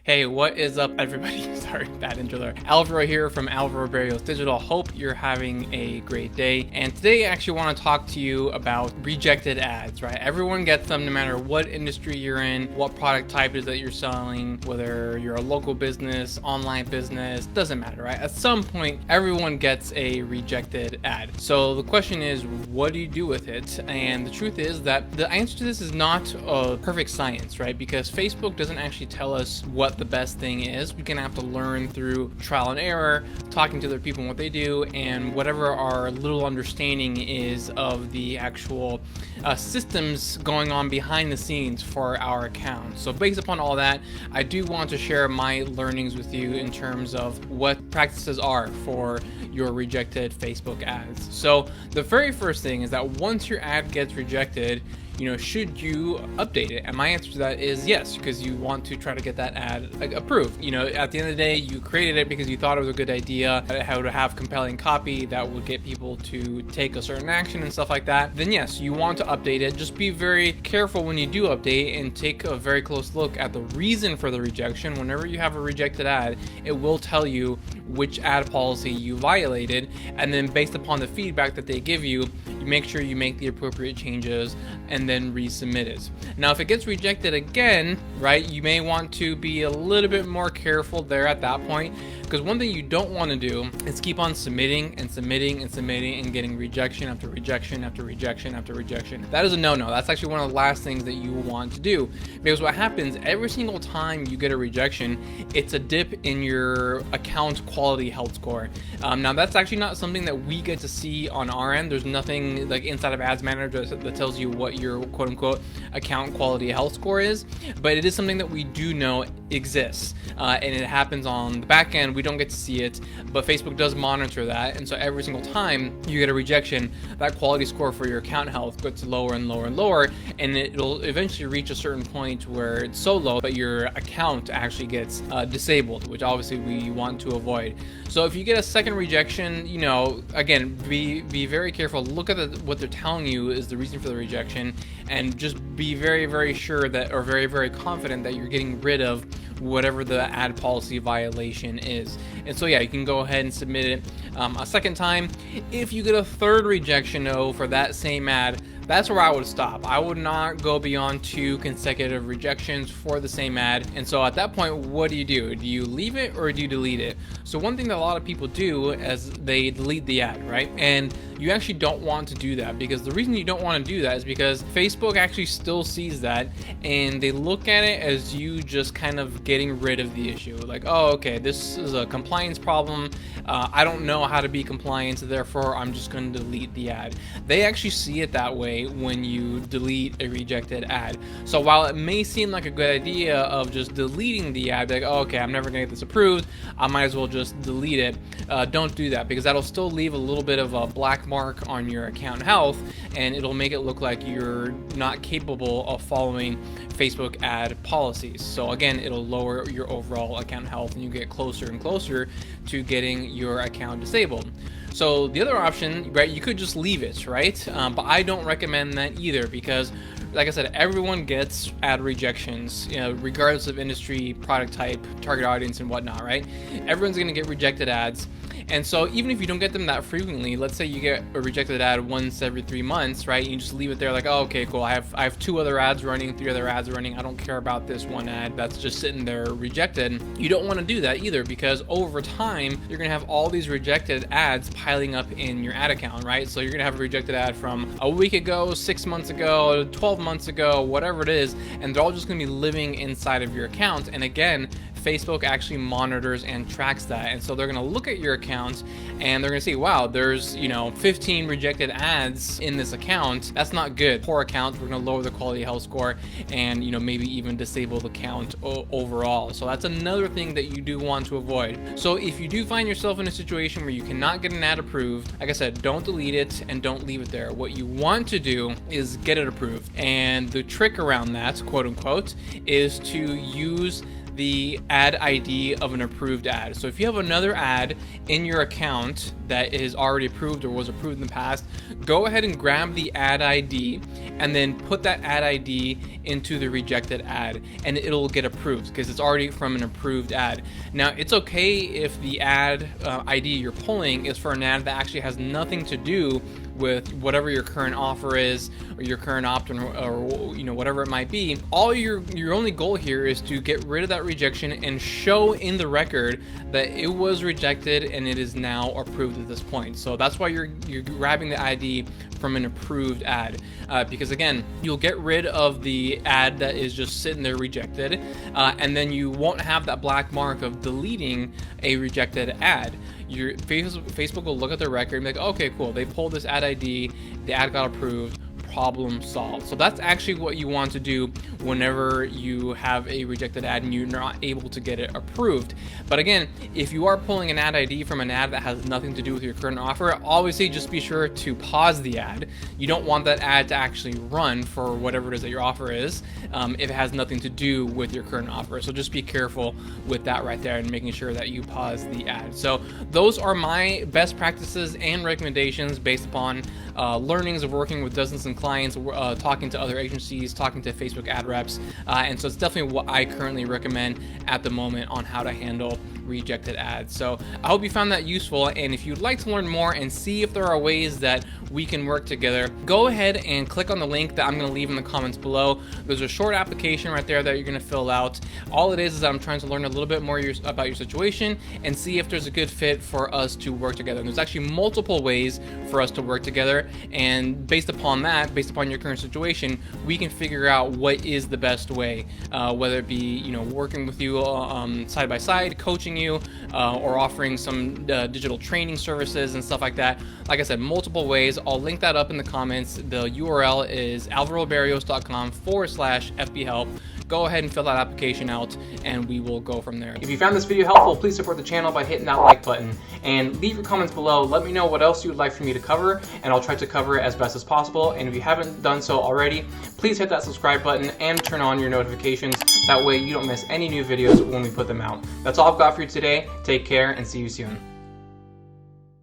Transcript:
Hey, what is up, everybody? Sorry, bad intro there. Alvaro here from Alvaro Barrios Digital. Hope you're having a great day. And today I actually want to talk to you about rejected ads, right? Everyone gets them no matter what industry you're in, what product type it is that you're selling, whether you're a local business, online business, doesn't matter, right? At some point, everyone gets a rejected ad. So the question is, what do you do with it? And the truth is that the answer to this is not a perfect science, right? Because Facebook doesn't actually tell us what the best thing is. We can have to learn through trial and error, talking to other people and what they do, and whatever our little understanding is of the actual systems going on behind the scenes for our account. So based upon all that, I do want to share my learnings with you in terms of what practices are for your rejected Facebook ads. So the very first thing is that once your ad gets rejected, should you update it? And my answer to that is yes, because you want to try to get that ad approved. At the end of the day, you created it because you thought it was a good idea, how to have compelling copy that would get people to take a certain action and stuff like that. Then yes, you want to update it. Just be very careful when you do update and take a very close look at the reason for the rejection. Whenever you have a rejected ad, it will tell you which ad policy you violated, and then based upon the feedback that they give you, you make sure you make the appropriate changes and then resubmit it. Now, if it gets rejected again, right, you may want to be a little bit more careful there at that point, because one thing you don't want to do is keep on submitting and submitting and submitting and getting rejection after rejection after rejection after rejection. That is a no-no. That's actually one of the last things that you want to do, because what happens every single time you get a rejection, it's a dip in your account quality health score. Now, that's actually not something that we get to see on our end. There's nothing like inside of Ads Manager that tells you what your quote-unquote account quality health score is, but it is something that we do know exists, and it happens on the back end. We don't get to see it, but Facebook does monitor that, and so every single time you get a rejection, that quality score for your account health gets lower and lower and lower, and it'll eventually reach a certain point where it's so low that your account actually gets disabled, which obviously we want to avoid. So if you get a second rejection, again, be very careful. Look at what they're telling you is the reason for the rejection, and just be very, very sure that, or very, very confident that you're getting rid of whatever the ad policy violation is. And so yeah, you can go ahead and submit it a second time. If you get a third rejection though for that same ad, that's where I would stop. I would not go beyond 2 consecutive rejections for the same ad. And so at that point, what do? Do you leave it or do you delete it? So one thing that a lot of people do is they delete the ad, right? And you actually don't want to do that, because the reason you don't want to do that is because Facebook actually still sees that, and they look at it as you just kind of getting rid of the issue. Like, oh, okay, this is a compliance problem. I don't know how to be compliant, so therefore I'm just going to delete the ad. They actually see it that way when you delete a rejected ad. So while it may seem like a good idea of just deleting the ad, like, oh, okay, I'm never gonna get this approved, I might as well just delete it. Don't do that, because that'll still leave a little bit of a black mark on your account health, and it'll make it look like you're not capable of following Facebook ad policies. So again, it'll lower your overall account health, and you get closer and closer to getting your account disabled. So the other option, right, you could just leave it, right? But I don't recommend that either, because like I said, everyone gets ad rejections, regardless of industry, product type, target audience, and whatnot, right? Everyone's gonna get rejected ads. And so even if you don't get them that frequently, let's say you get a rejected ad once every 3 months, right? You just leave it there like, oh, okay, cool. I have 2 other ads running, 3 other ads running. I don't care about this one ad that's just sitting there rejected. You don't want to do that either, because over time, you're going to have all these rejected ads piling up in your ad account, right? So you're going to have a rejected ad from a week ago, 6 months ago, 12 months ago, whatever it is, and they're all just going to be living inside of your account. And again, Facebook actually monitors and tracks that, and so they're going to look at your account and they're going to see, wow, there's 15 rejected ads in this account. That's not good. Poor account. We're going to lower the quality health score, and maybe even disable the account overall. So that's another thing that you do want to avoid. So if you do find yourself in a situation where you cannot get an ad approved, like I said, don't delete it and don't leave it there. What you want to do is get it approved, and the trick around that, quote unquote, is to use the ad ID of an approved ad. So if you have another ad in your account that is already approved or was approved in the past, go ahead and grab the ad ID and then put that ad ID into the rejected ad, and it'll get approved because it's already from an approved ad. Now, it's okay if the ad ID you're pulling is for an ad that actually has nothing to do with whatever your current offer is, or your current opt-in, or you know, whatever it might be. All your only goal here is to get rid of that rejection and show in the record that it was rejected and it is now approved at this point. So that's why you're grabbing the ID from an approved ad, because again, you'll get rid of the ad that is just sitting there rejected, and then you won't have that black mark of deleting a rejected ad. Your Facebook will look at the record and be like, okay, cool, they pulled this ad ID, the ad got approved, problem solved. So that's actually what you want to do whenever you have a rejected ad and you're not able to get it approved. But again, if you are pulling an ad ID from an ad that has nothing to do with your current offer, obviously just be sure to pause the ad. You don't want that ad to actually run for whatever it is that your offer is, if it has nothing to do with your current offer. So just be careful with that right there and making sure that you pause the ad. So those are my best practices and recommendations based upon learnings of working with dozens of clients, talking to other agencies, talking to Facebook ad reps, and so it's definitely what I currently recommend at the moment on how to handle rejected ads. So I hope you found that useful, and if you'd like to learn more and see if there are ways that we can work together, go ahead and click on the link that I'm going to leave in the comments below. There's a short application right there that you're going to fill out. All it is that I'm trying to learn a little bit more about your situation and see if there's a good fit for us to work together. And there's actually multiple ways for us to work together, and based upon that, based upon your current situation, we can figure out what is the best way, whether it be, you know, working with you side by side, coaching you, or offering some digital training services and stuff like that. Like I said, multiple ways. I'll link that up in the comments. The URL is alvarobarrios.com/FBhelp. Go ahead and fill that application out and we will go from there. If you found this video helpful, please support the channel by hitting that like button and leave your comments below. Let me know what else you would like for me to cover, and I'll try to cover it as best as possible. And if you haven't done so already, please hit that subscribe button and turn on your notifications. That way you don't miss any new videos when we put them out. That's all I've got for you today. Take care and see you soon.